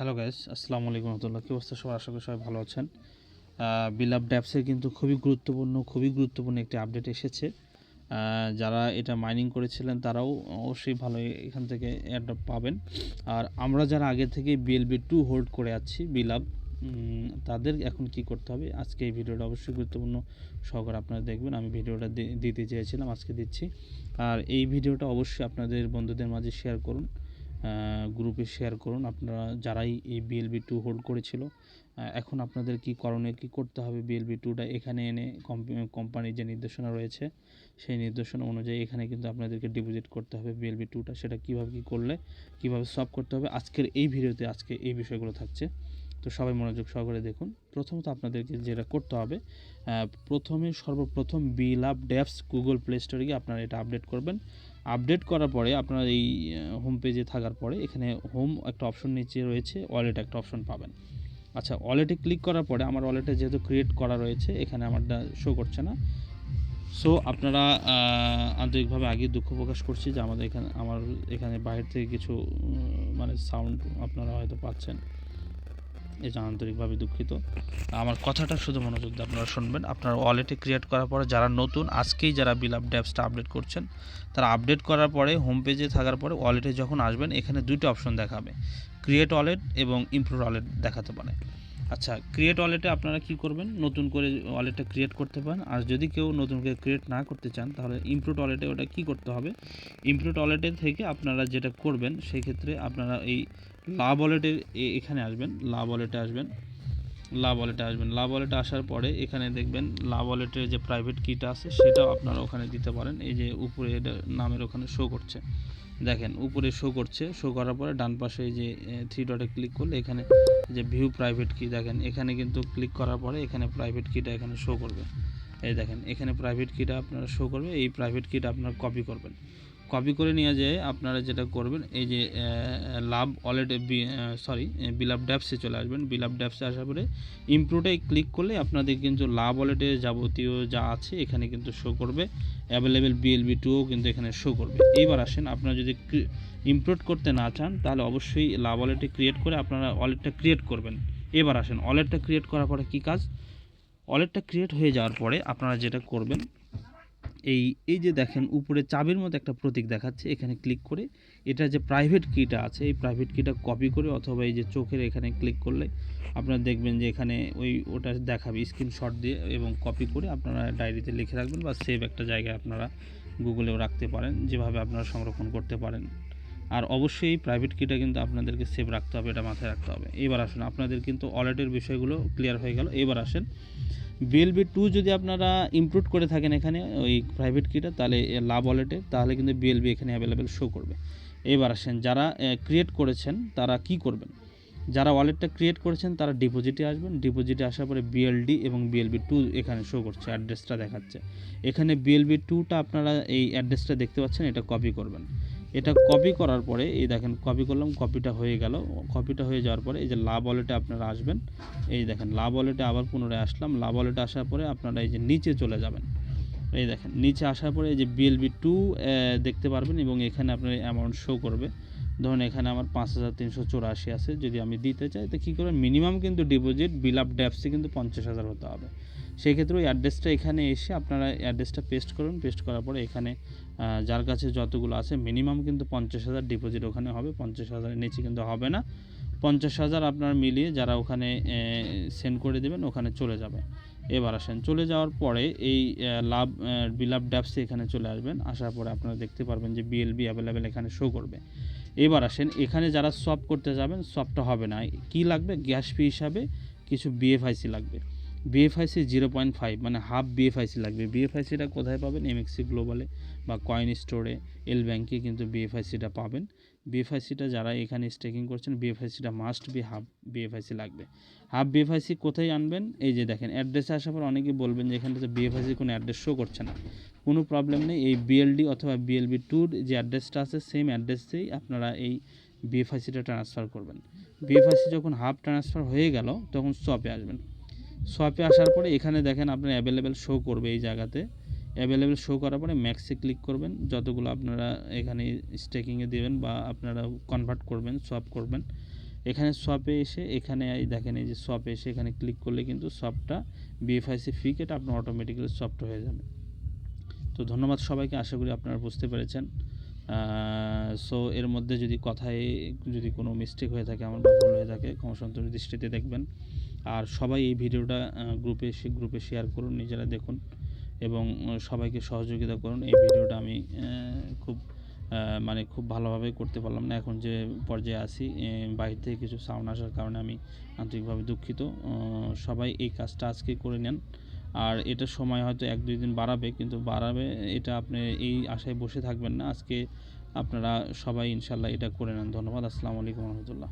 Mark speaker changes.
Speaker 1: Hello guys, আসসালামু আলাইকুম রহমতুল্লাহ। কী অবস্থা সবার? আশা করি সবাই ভালো আছেন। বিলাভ ড্যাপসের কিন্তু খুবই গুরুত্বপূর্ণ একটি আপডেট এসেছে। যারা এটা মাইনিং করেছিলেন তারাও অবশ্যই ভালো এখান থেকে অ্যাড্রপ পাবেন। আর আমরা যারা আগে থেকে BLB2 হোল্ড করে আছি বিলাভ, তাদের এখন কি করতে হবে, আজকে এই ভিডিওটা অবশ্যই গুরুত্বপূর্ণ সহকারে আপনারা দেখবেন। আমি ভিডিওটা দিতে চেয়েছিলাম, আজকে দিচ্ছি। আর এই ভিডিওটা অবশ্যই আপনাদের বন্ধুদের মাঝে শেয়ার করুন, গ্রুপে শেয়ার করুন। আপনারা যারাই এই BLB2 হোল্ড করেছিল, এখন আপনাদের কি করণীয়, কী করতে হবে, BLB2টা এখানে এনে কোম্পানির যে নির্দেশনা রয়েছে সেই নির্দেশনা অনুযায়ী এখানে কিন্তু আপনাদেরকে ডিপোজিট করতে হবে BLB2টা। সেটা কীভাবে কী করলে কীভাবে সলভ করতে হবে, আজকের এই ভিডিওতে আজকে এই বিষয়গুলো থাকছে। তো সবাই মনোযোগ সহকারে দেখুন। প্রথমত আপনাদেরকে যেটা করতে হবে, সর্বপ্রথম বিলাভ ড্যাপস গুগল প্লে স্টোরে গিয়ে আপনারা এটা আপডেট করবেন। আপডেট করার পরে আপনার এই হোম পেজে থাকার পরে এখানে হোম একটা অপশন নিচে রয়েছে, ওয়ালেট একটা অপশন পাবেন। আচ্ছা, ওয়ালেটে ক্লিক করার পরে আমার ওয়ালেটে যেহেতু ক্রিয়েট করা রয়েছে, এখানে আমারটা শো করছে না। সো আপনারা আন্তরিকভাবে আগে দুঃখ প্রকাশ করছি যে আমার এখানে বাইরে থেকে কিছু মানে সাউন্ড আপনারা হয়তো পাচ্ছেন, এই জন্য আন্তরিকভাবে দুঃখিত। আমার কথাটা শুধু মনোযোগ দিয়ে আপনারা শুনবেন। আপনার ওয়ালেটে ক্রিয়েট করার পরে যারা নতুন আজকেই যারা বিলাভ ড্যাপসটা আপডেট করছেন, তারা আপডেট করার পরে হোম পেজে থাকার পরে ওয়ালেটে যখন আসবেন, এখানে দুইটা অপশন দেখাবে, ক্রিয়েট ওয়ালেট এবং ইমপ্রুভ ওয়ালেট দেখাতে পারে। আচ্ছা, ক্রিয়েট ওয়ালেটে আপনারা কি করবেন, নতুন করে ওয়ালেটটা ক্রিয়েট করতে পারেন। আর যদি কেউ নতুন করে ক্রিয়েট না করতে চান, তাহলে ইমপ্রুভ ওয়ালেটে ওটা কি করতে হবে, ইমপ্রুভ ওয়ালেটে থেকে আপনারা যেটা করবেন, সেই ক্ষেত্রে আপনারা এই লাভ ওয়ালেটের এখানে আসবেন, লাভ ওয়ালেটে আসার পরে এখানে দেখবেন লাভ ওয়ালেটের যে প্রাইভেট কিটা আছে সেটাও আপনারা ওখানে দিতে পারেন। এই যে উপরে নামের ওখানে শো করছে, দেখেন উপরে শো করার পরে ডান পাশে এই যে থ্রি ডটে ক্লিক করলে এখানে যে ভিউ প্রাইভেট কি, দেখেন এখানে কিন্তু ক্লিক করার পরে এখানে প্রাইভেট কিটা এখানে শো করবে। এই দেখেন এখানে প্রাইভেট কিটা আপনারা শো করবে। এই প্রাইভেট কিটা আপনারা কপি করবেন, কপি করে নিয়ে যেয়ে আপনারা যেটা করবেন, এই যে লাভ ওয়ালেট বিলাভ ড্যাপসে চলে আসবেন। বিলাভ ড্যাপসে আসার পরে ইমপ্রুভে ক্লিক করলে আপনাদের কিন্তু লাভ ওয়ালেটে যাবতীয় যা আছে এখানে কিন্তু শো করবে, অ্যাভেলেবেল BLB2ও কিন্তু এখানে শো করবে। এইবার আসেন, আপনারা যদি ইমপ্রুভ করতে না চান তাহলে অবশ্যই লাভ ওয়ালেটে ক্রিয়েট করে আপনারা ওয়ালেটটা ক্রিয়েট করবেন। এবার আসেন, ওয়ালেটটা ক্রিয়েট করার পরে কী কাজ, ওয়ালেটটা ক্রিয়েট হয়ে যাওয়ার পরে আপনারা যেটা করবেন, এই যে দেখেন উপরে চাবির মতো একটা প্রতীক দেখাচ্ছে, এখানে ক্লিক করে এটা যে প্রাইভেট কিটা আছে এই প্রাইভেট কিটা কপি করে, অথবা এই যে চোখের এখানে ক্লিক করলে আপনারা দেখবেন যে এখানে ওটা দেখাবে স্ক্রিনশট দিয়ে, এবং কপি করে আপনারা ডায়েরিতে লিখে রাখবেন বা সেভ একটা জায়গায় আপনারা গুগলেও রাখতে পারেন, যেভাবে আপনারা সংরক্ষণ করতে পারেন। আর অবশ্যই প্রাইভেট কিটা কিন্তু আপনাদেরকে সেভ রাখতে হবে, এটা মাথায় রাখতে হবে। এবার আসুন, আপনাদের কিন্তু ওয়ালেটের বিষয়গুলো ক্লিয়ার হয়ে গেল। এবার আসেন, BLB2 যদি আপনারা ইমপ্রুভ করে থাকেন এখানে ওই প্রাইভেট কিটা, তাহলে লাভ ওয়ালেটে, তাহলে কিন্তু BLB এখানে অ্যাভেলেবেল শো করবে। এবার আসেন, যারা ক্রিয়েট করেছেন তারা কি করবেন, যারা ওয়ালেটটা ক্রিয়েট করেছেন তারা ডিপোজিটে আসবেন। ডিপোজিটে আসার পরে BLD এবং BLB2 এখানে শো করছে, অ্যাড্রেসটা দেখাচ্ছে। এখানে BLB2টা আপনারা এই অ্যাড্রেসটা দেখতে পাচ্ছেন, এটা কপি করবেন। এটা কপি করার পরে এই দেখেন কপি করলাম, কপিটা হয়ে গেল। কপিটা হয়ে যাওয়ার পরে এই যে লাভ ওয়ালেটে আপনারা আসবেন, এই দেখেন লাভ ওয়ালেটে আবার পুনরায় আসলাম। লাভ ওয়ালেটে আসার পরে আপনারা এই যে নিচে চলে যাবেন, এই দেখেন নিচে আসার পরে এই যে BLB2 দেখতে পারবেন, এবং এখানে আপনার অ্যামাউন্ট শো করবে। ধরুন এখানে আমার 5384 আছে, যদি আমি দিতে চাই তো কী করবেন, মিনিমাম কিন্তু ডিপোজিট বিলাভ ড্যাপসে কিন্তু 50,000 হতে হবে। সেই ক্ষেত্রে ওই অ্যাড্রেসটা এখানে এসে আপনারা অ্যাড্রেসটা পেস্ট করুন। পেস্ট করার পরে এখানে যার কাছে যতগুলো আছে মিনিমাম কিন্তু 50,000 ডিপোজিট ওখানে হবে, 50,000-এর নিচে কিন্তু হবে না। 50,000 আপনার মিলিয়ে যারা ওখানে সেন্ড করে দেবেন ওখানে চলে যাবে। এবার আসেন, চলে যাওয়ার পরে এই বিলাভ ড্যাপসে এখানে চলে আসবেন। আসার পরে আপনারা দেখতে পারবেন যে BLB অ্যাভেলেবেল এখানে শো করবে। এবার আসেন, এখানে যারা সব করতে যাবেন সবটা হবে না, কি লাগবে, গ্যাস ফি হিসাবে কিছু BFIC লাগবে। BFIC 0.5 মানে হাফ BFIC লাগবে। BFICটা কোথায় পাবেন, MXC গ্লোবালে বা কয়েন স্টোরে, এল ব্যাঙ্কে কিন্তু BFICটা পাবেন। BFICটা যারা এখানে স্টেকিং করছেন, BFICটা মাস্ট বি হাফ BFIC লাগবে। হাফ BFIC কোথায় আনবেন, এই যে দেখেন অ্যাড্রেসে আসার পর অনেকে বলবেন যে এখানে তো BFIC কোনো অ্যাড্রেস শো করছে না। কোনো প্রবলেম নেই, এই BLD অথবা BLB2 যে অ্যাড্রেসটা আছে সেম অ্যাড্রেসেই আপনারা এই BFICটা ট্রান্সফার করবেন। BFIC যখন হাফ ট্রান্সফার হয়ে গেল তখন সোয়াপে আসবেন। সোয়াপে আসার পরে এখানে দেখেন আপনার অ্যাভেলেবেল শো করবে, এই জায়গাতে অ্যাভেলেবেল শো করার পরে ম্যাক্সে ক্লিক করবেন। যতগুলো আপনারা এখানে স্টেকিংয়ে দেবেন বা আপনারা কনভার্ট করবেন, সোয়াপ করবেন, এখানে শপে এসে এখানে এই দেখেন এই যে শপে এসে এখানে ক্লিক করলে কিন্তু শপটা বিএফআইসি ফি কেটে আপনার অটোমেটিক্যালি শপটা হয়ে যাবে। তো ধন্যবাদ সবাইকে, আশা করি আপনারা বুঝতে পেরেছেন। সো এর মধ্যে যদি কথায় যদি কোনো মিস্টেক হয়ে থাকে, আমার বা ভুল হয়ে থাকে, ক্ষমাসুন্দর দৃষ্টিতে দেখবেন। আর সবাই এই ভিডিওটা গ্রুপে শেয়ার করুন, নিজেরা দেখুন এবং সবাইকে সহযোগিতা করুন। এই ভিডিওটা আমি খুব মানে খুব ভালোভাবে করতে পারলাম না, এখন যে পর্যায়ে আছি বাইরে থেকে কিছু সাউন্ড আসার কারণে আমি আন্তরিকভাবে দুঃখিত। সবাই এই কাজটা আজকে করে নেন, আর এটা সময় হয়তো 1-2 দিন বাড়াবে, কিন্তু বাড়াবে এটা আপনি এই আশায় বসে থাকবেন না। আজকে আপনারা সবাই ইনশাল্লাহ এটা করে নেন। ধন্যবাদ। আসসালামু আলাইকুম রহমতুল্লাহ।